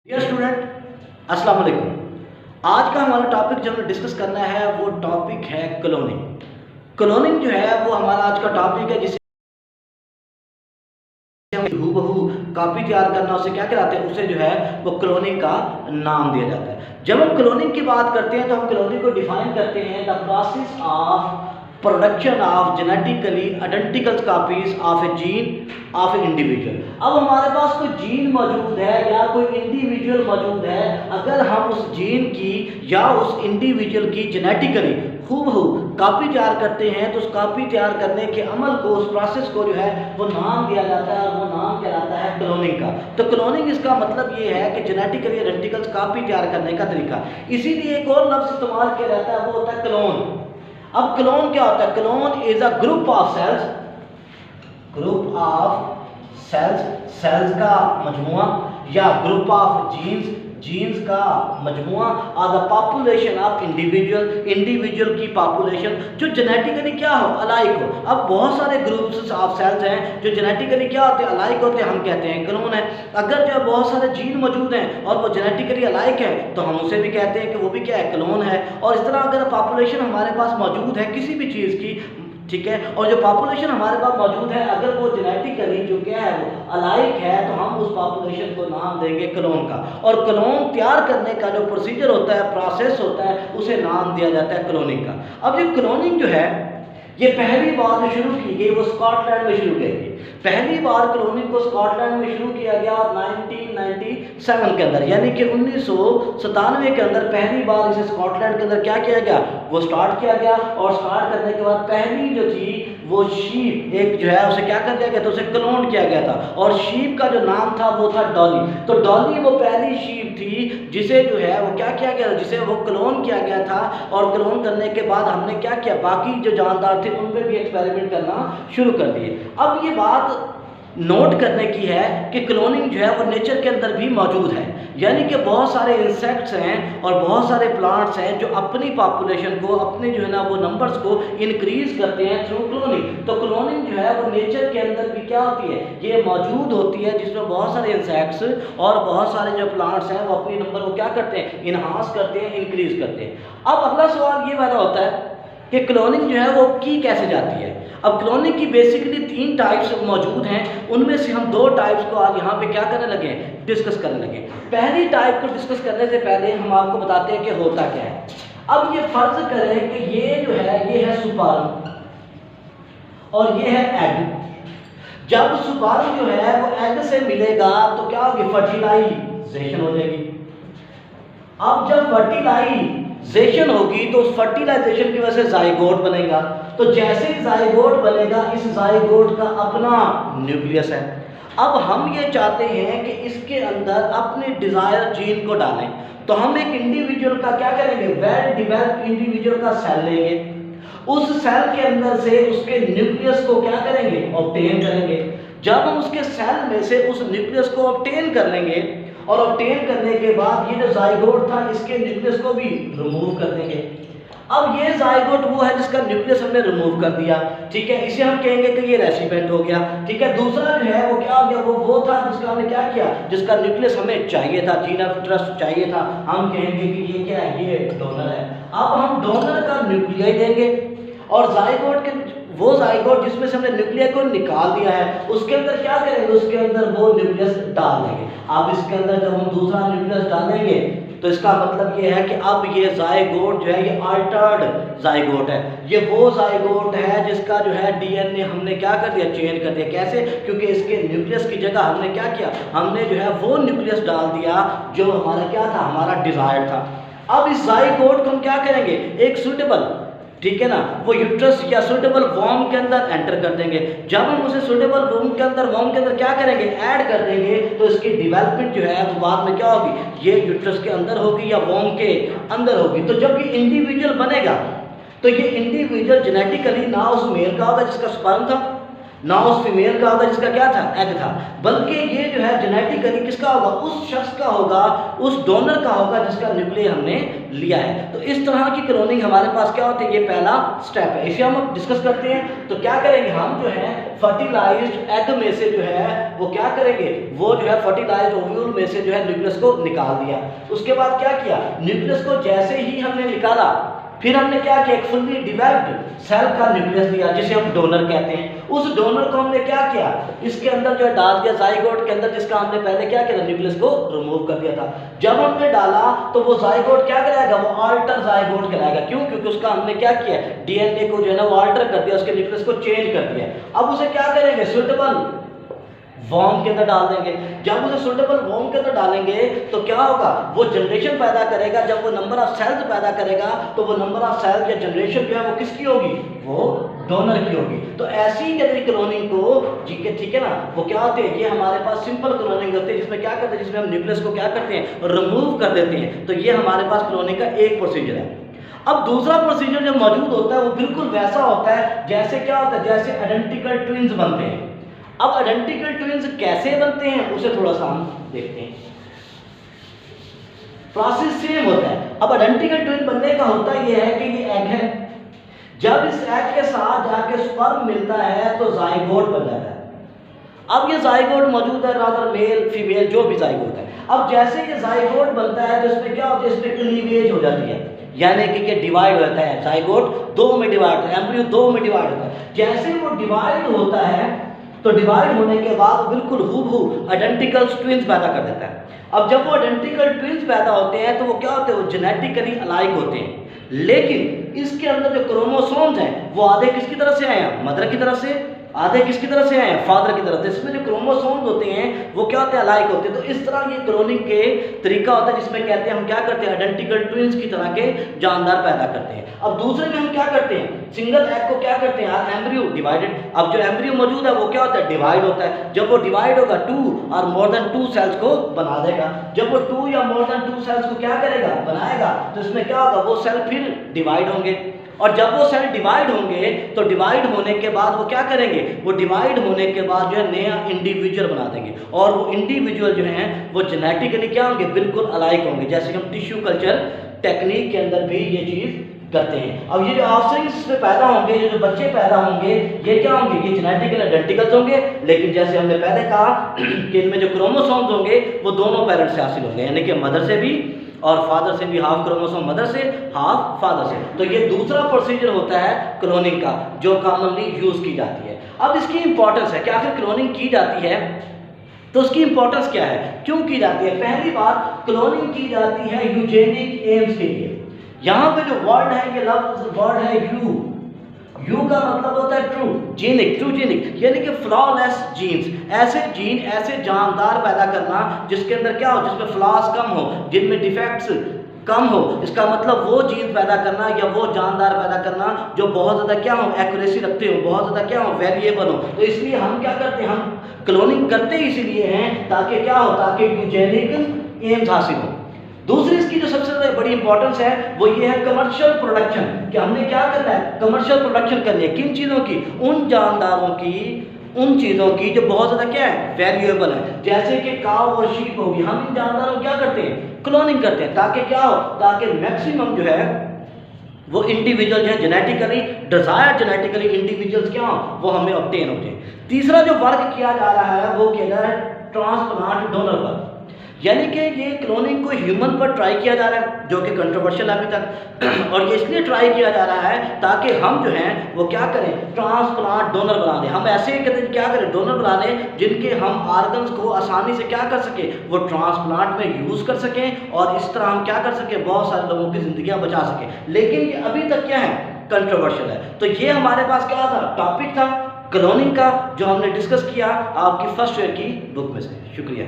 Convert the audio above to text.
Dear student, अस्सलाम वालेकुम। आज का हमारा टॉपिक जो हमें डिस्कस करना है वो टॉपिक है क्लोनिंग। क्लोनिंग जो है वो हमारा आज का टॉपिक है, जिसे हम हूबहू कॉपी तैयार करना, उसे क्या कहलाते हैं, उसे जो है वो क्लोनिंग का नाम दिया जाता है। जब हम क्लोनिंग की बात करते हैं तो हम क्लोनिंग को डिफाइन करते हैं the process of production of genetically identical copies of A gene of A individual. अब हमारे पास कोई जीन मौजूद है या कोई इंडिविजुअल मौजूद है, अगर हम उस जीन की या उस इंडिविजुअल की जेनेटिकली हूबहू कॉपी तैयार करते हैं तो उस कॉपी तैयार करने के अमल को, उस प्रोसेस को जो है वो नाम दिया जाता है और वो नाम कहलाता है क्लोनिंग का। तो क्लोनिंग इसका मतलब ये है कि जेनेटिकली आइडेंटिकल कॉपी तैयार करने का तरीका। इसीलिए एक और लफ्ज़ इस्तेमाल किया जाता है, वो होता है क्लोन। अब क्लोन क्या होता है? Clone is a group of cells, group of cells, cells का मजमुआ, या ग्रुप ऑफ जीन्स, जीन्स का मजमुआ, और the population of individual, individual की पॉपुलेशन जो जेनेटिकली क्या हो, अलाइक हो। अब बहुत सारे ग्रुप्स ऑफ सेल्स हैं जो जेनेटिकली क्या होते हैं, अलाइक होते हैं, हम कहते हैं क्लोन है। अगर जो बहुत सारे जीन मौजूद हैं और वो जेनेटिकली अलाइक है तो हम उसे भी कहते हैं कि वो भी क्या है, क्लोन है। और इस तरह अगर पॉपुलेशन हमारे पास मौजूद है किसी भी चीज़ की, ठीक है, और जो पॉपुलेशन हमारे पास मौजूद है अगर वो जेनेटिकली जो क्या है वो अलाइक है तो हम उस पॉपुलेशन को नाम देंगे क्लोन का। और क्लोन तैयार करने का जो प्रोसीजर होता है, प्रोसेस होता है, उसे नाम दिया जाता है क्लोनिंग का। अब ये क्लोनिंग जो है ये पहली बार जो शुरू की गई वो स्कॉटलैंड में शुरू की गई। पहली बार क्लोनिंग को स्कॉटलैंड में शुरू किया गया 1997 के अंदर, यानी कि 1997 के अंदर पहली बार इसे स्कॉटलैंड के अंदर क्या किया गया, वो स्टार्ट किया गया। और स्टार्ट करने के बाद पहली जो थी वो शीप एक जो है उसे क्या कर दिया गया था, उसे क्लोन किया गया था। और शीप का जो नाम था वो था डॉली। तो डॉली वो पहली शीप थी जिसे जो है वो क्या किया गया था, जिसे वो क्लोन किया गया था। और क्लोन करने के बाद हमने क्या किया, बाकी जो जानदार थे उन पर भी एक्सपेरिमेंट करना शुरू कर दिए। अब ये बात नोट करने की है कि क्लोनिंग जो है वो नेचर के अंदर भी मौजूद है, यानी कि बहुत सारे इंसेक्ट्स हैं और बहुत सारे प्लांट्स हैं जो अपनी पॉपुलेशन को, अपने जो है ना वो नंबर्स को इंक्रीज करते हैं थ्रू क्लोनिंग। तो क्लोनिंग जो है वो नेचर के अंदर भी क्या होती है, ये मौजूद होती है, जिसमें बहुत सारे इंसेक्ट्स और बहुत सारे जो प्लांट्स हैं वो अपनी नंबर को क्या करते हैं, इन्हांस करते हैं, इंक्रीज करते हैं। अब अगला सवाल ये पैदा होता है कि क्लोनिंग जो है वो की कैसे जाती है। अब क्लोनिंग की बेसिकली 3 टाइप्स मौजूद हैं, उनमें से हम 2 टाइप्स को आज यहाँ पे क्या करने लगे, डिस्कस करने लगे। पहली टाइप को डिस्कस करने से पहले हम आपको बताते हैं कि होता क्या है। अब ये फर्ज करें कि ये जो है ये है सुपारी और ये है एग। जब सुपारी जो है वो एग से मिलेगा तो क्या होगी, फर्टिलाइजेशन हो जाएगी। अब जब फर्टिलाइजेशन होगी तो उस फर्टिलाइजेशन की वजह से जाइगोट बनेगा। तो जैसे ही जाइगोट बनेगा, इस जाइगोट का अपना न्यूक्लियस है। अब हम ये चाहते हैं कि इसके अंदर अपने डिजायर जीन को डालें, तो हम एक इंडिविजुअल का क्या करेंगे, वेल डिवेल्प इंडिविजुअल का सेल लेंगे। उस सेल के अंदर से उसके न्यूक्लियस को क्या करेंगे, ऑब्टेन करेंगे। जब हम उसके सेल में से उस न्यूक्लियस को ऑब्टेन कर लेंगे और ऑब्टेन करने के बाद ये जो जाइगोट था इसके न्यूक्लियस को भी रिमूव कर देंगे। अब ये जाइगोट वो है जिसका न्यूक्लियस हमने रिमूव कर दिया, ठीक है, इसे हम कहेंगे कि ये रेसिपेंट हो गया, ठीक है। दूसरा जो है वो क्या हो गया, वो था जिसका हमने क्या किया, जिसका न्यूक्लियस हमें चाहिए था, जीन ऑफ इंटरेस्ट चाहिए था, हम कहेंगे कि ये क्या है, ये डोनर है। अब हम डोनर का न्यूक्लियस देंगे और जाइगोट के वो जाइगोट जिसमें से हमने न्यूक्लियस को निकाल दिया है उसके अंदर क्या करेंगे, उसके अंदर वो न्यूक्लियस डाल देंगे। अब इसके अंदर जब हम दूसरा न्यूक्लियस डालेंगे तो इसका मतलब ये है कि अब ये जाइगोट जो है ये अल्टर्ड जाइगोट है। ये वो जाइगोट है जिसका जो है डीएनए हमने क्या कर दिया, चेंज कर दिया। कैसे? क्योंकि इसके न्यूक्लियस की जगह हमने क्या किया, हमने जो है वो न्यूक्लियस डाल दिया जो हमारा क्या था, हमारा डिजायर था। अब इस जाइगोट को हम क्या करेंगे, एक सुटेबल, ठीक है ना, वो यूट्रस या सुटेबल वॉर्म के अंदर एंटर कर देंगे। जब हम उसे सुटेबल वॉर्म के अंदर क्या करेंगे, ऐड कर देंगे, तो इसकी डेवलपमेंट जो है वो बाद में क्या होगी, ये यूट्रस के अंदर होगी या वॉर्म के अंदर होगी। तो जब ये इंडिविजुअल बनेगा तो ये इंडिविजुअल जेनेटिकली ना उस मेल का होगा जिसका स्पर्म था, ना उस फीमेल का होगा जिसका क्या था, एग था, बल्कि ये जो है जेनेटिकली किसका होगा, उस शख्स का होगा, उस डोनर का होगा जिसका न्यूक्लियस हमने लिया है। तो इस तरह की क्लोनिंग हमारे पास क्या होती है, ये पहला स्टेप है। इसे हम डिस्कस करते हैं। तो क्या करेंगे हम, जो है फर्टिलाइज्ड एग में से जो है वो क्या करेंगे, वो जो है फर्टिलाइज्ड ओव्यूल में से जो है न्यूक्लियस को निकाल दिया। उसके बाद क्या किया, न्यूक्लियस को जैसे ही हमने निकाला, फिर हमने क्या किया, एक फुल्ली डिवेल्प्ड सेल का न्यूक्लियस लिया जिसे हम डोनर कहते हैं। उस डोनर को हमने क्या किया, इसके अंदर जो है डाल दिया, जाइगोट के अंदर, जिसका हमने पहले क्या किया, न्यूक्लियस को रिमूव कर दिया था। जब हमने डाला तो वो जाइगोट क्या कराएगा, वो अल्टर जाइगोट कराएगा। क्यों, क्योंकि उसका हमने क्या किया, डीएनए को जो है ना वो अल्टर कर दिया, उसके न्यूक्लियस को चेंज कर दिया। अब उसे क्या करेंगे, सुटेबल वॉर्म के अंदर डाल देंगे। जब उसे सुटेबल वॉर्म के अंदर डालेंगे तो क्या होगा, वो जनरेशन पैदा करेगा। जब वो नंबर ऑफ सेल्स पैदा करेगा तो वो नंबर ऑफ सेल्स या जनरेशन जो है वो किसकी होगी, वो डोनर की होगी। तो ऐसी यदि क्लोनिंग को ठीक है ना, वो क्या होती है, ये हमारे पास सिंपल क्लोनिंग होती है, जिसमें क्या करते हैं, जिसमें हम न्यूक्लियस को क्या करते हैं, रिमूव कर देते हैं। तो ये हमारे पास क्लोनिंग का एक प्रोसीजर है। अब दूसरा प्रोसीजर जो मौजूद होता है वो बिल्कुल वैसा होता है जैसे क्या होता है, जैसे आइडेंटिकल ट्विंस बनते हैं। अब आइडेंटिकल ट्विंस कैसे बनते हैं उसे थोड़ा सा हम देखते हैं। प्रोसेस सेम होता है। अब आइडेंटिकल ट्विन बनने का होता यह है कि ये एग है, जब इस एग के साथ जाके स्पर्म मिलता है तो जाइगोट बन जाता है। अब ये जाइगोट मौजूद है, रादर मेल फीमेल जो भी जाइगोट है। अब जैसे ये जाइगोट बनता है तो इसमें क्या होता है, इसमें क्लीवेज हो जाती है, यानी कि ये डिवाइड होता है। जाइगोट दो में डिवाइड होता है, एम्ब्रियो दो में डिवाइड होता है। जैसे वो डिवाइड होता है तो डिवाइड होने के बाद बिल्कुल हूबहू आइडेंटिकल ट्विंस पैदा कर देता है। अब जब वो आइडेंटिकल ट्विंस पैदा होते हैं तो वो क्या होते हैं, वो जेनेटिकली अलाइक होते हैं, लेकिन इसके अंदर जो क्रोमोसोम्स हैं वो आधे किसकी तरफ से आए हैं, मदर की तरफ से, आधे किसकी तरफ से आए हैं, फादर की तरफ से। इसमें जो क्रोमोसोम्स होते हैं वो क्या होते हैं, अलाइक होते हैं। तो इस तरह ये क्लोनिंग के तरीका होता है जिसमें कहते हैं हम क्या करते हैं, आइडेंटिकल ट्विंस की तरह के जानदार पैदा करते हैं। अब दूसरे में हम क्या करते हैं, सिंगल एग को क्या करते हैं, एम्ब्रियो डिवाइडेड। अब जो एम्ब्रियो मौजूद है वो क्या होता है, डिवाइड होता है। जब वो डिवाइड होगा 2 और मोर देन 2 सेल्स को बना देगा। जब वो 2 या मोर देन 2 सेल्स को क्या करेगा, बनाएगा, तो इसमें क्या होगा, वो सेल फिर डिवाइड होंगे। और जब वो सेल डिवाइड होंगे तो डिवाइड होने के बाद वो क्या करेंगे, वो डिवाइड होने के बाद जो है नया इंडिविजुअल बना देंगे। और वो इंडिविजुअल जो हैं वो जेनेटिकली क्या होंगे, बिल्कुल अलाइक होंगे, जैसे हम टिश्यू कल्चर टेक्निक के अंदर भी ये चीज़ करते हैं। अब ये जो ऑफस्प्रिंग्स में पैदा होंगे, ये जो बच्चे पैदा होंगे, ये क्या होंगे, ये जेनेटिकल आइडेंटिकल्स होंगे। लेकिन जैसे हमने पहले कहा कि इनमें जो क्रोमोसोम्स होंगे वो दोनों पेरेंट्स से हासिल होंगे, यानी कि मदर से भी और फादर से भी, हाफ क्रोमोसोम मदर से, हाफ फादर से। तो ये दूसरा प्रोसीजर होता है क्लोनिंग का जो कॉमनली यूज की जाती है। अब इसकी इंपॉर्टेंस है कि आखिर क्लोनिंग की जाती है तो उसकी इंपॉर्टेंस क्या है, क्यों की जाती है। पहली बात, क्लोनिंग की जाती है यूजेनिक एम्स के लिए। यहाँ पे जो वर्ड है, ये लफ्ज वर्ड है यू का मतलब होता है ट्रू जीनिक, ट्रू जीनिक, यानी कि फ्लॉलेस जीन्स। ऐसे जीन, ऐसे जानदार पैदा करना जिसके अंदर क्या हो, जिसमें फ्लॉस कम हो, जिनमें डिफेक्ट्स कम हो। इसका मतलब वो जीन पैदा करना या वो जानदार पैदा करना जो बहुत ज़्यादा क्या हो, एक्यूरेसी रखते हो, बहुत ज़्यादा क्या हो, वेरिएबल हो। तो इसलिए हम क्या करते हैं, हम क्लोनिंग करते इसीलिए हैं ताकि क्या हो, ताकि यूजेनिक एम्स हासिल हो। दूसरी इसकी जो सबसे बड़ी इंपॉर्टेंस है वो ये है कमर्शियल प्रोडक्शन, कि हमने क्या करना है, कमर्शियल प्रोडक्शन करनी है। किन चीज़ों की, उन जानदारों की, उन चीज़ों की जो बहुत ज़्यादा क्या है, वेरिएबल है। जैसे कि काव और शीप होगी, हम इन जानदारों को क्या करते हैं, क्लोनिंग करते हैं, ताकि क्या हो, ताकि मैक्सिमम जो है वो इंडिविजुअल जो है जेनेटिकली डिजायर्ड जेनेटिकली इंडिविजुअल्स क्या हो, वो हमें ऑब्टेन होते हैं। तीसरा जो वर्क किया जा रहा है वो किया जा रहा है ट्रांसप्लांट डोनर पर, यानी कि ये क्लोनिंग को ह्यूमन पर ट्राई किया जा रहा है, जो कि कंट्रोवर्शियल है अभी तक। और ये इसलिए ट्राई किया जा रहा है ताकि हम जो हैं वो क्या करें, ट्रांसप्लांट डोनर बना दें। हम ऐसे क्या करें, डोनर बना दें जिनके हम आर्गन्स को आसानी से क्या कर सकें, वो ट्रांसप्लांट में यूज़ कर सकें, और इस तरह हम क्या कर सकें, बहुत सारे लोगों की ज़िंदगियाँ बचा सकें। लेकिन ये अभी तक क्या है, कंट्रोवर्शियल है। तो ये हमारे पास क्या था, टॉपिक था क्लोनिंग का, जो हमने डिस्कस किया आपकी फर्स्ट ईयर की बुक में से। शुक्रिया।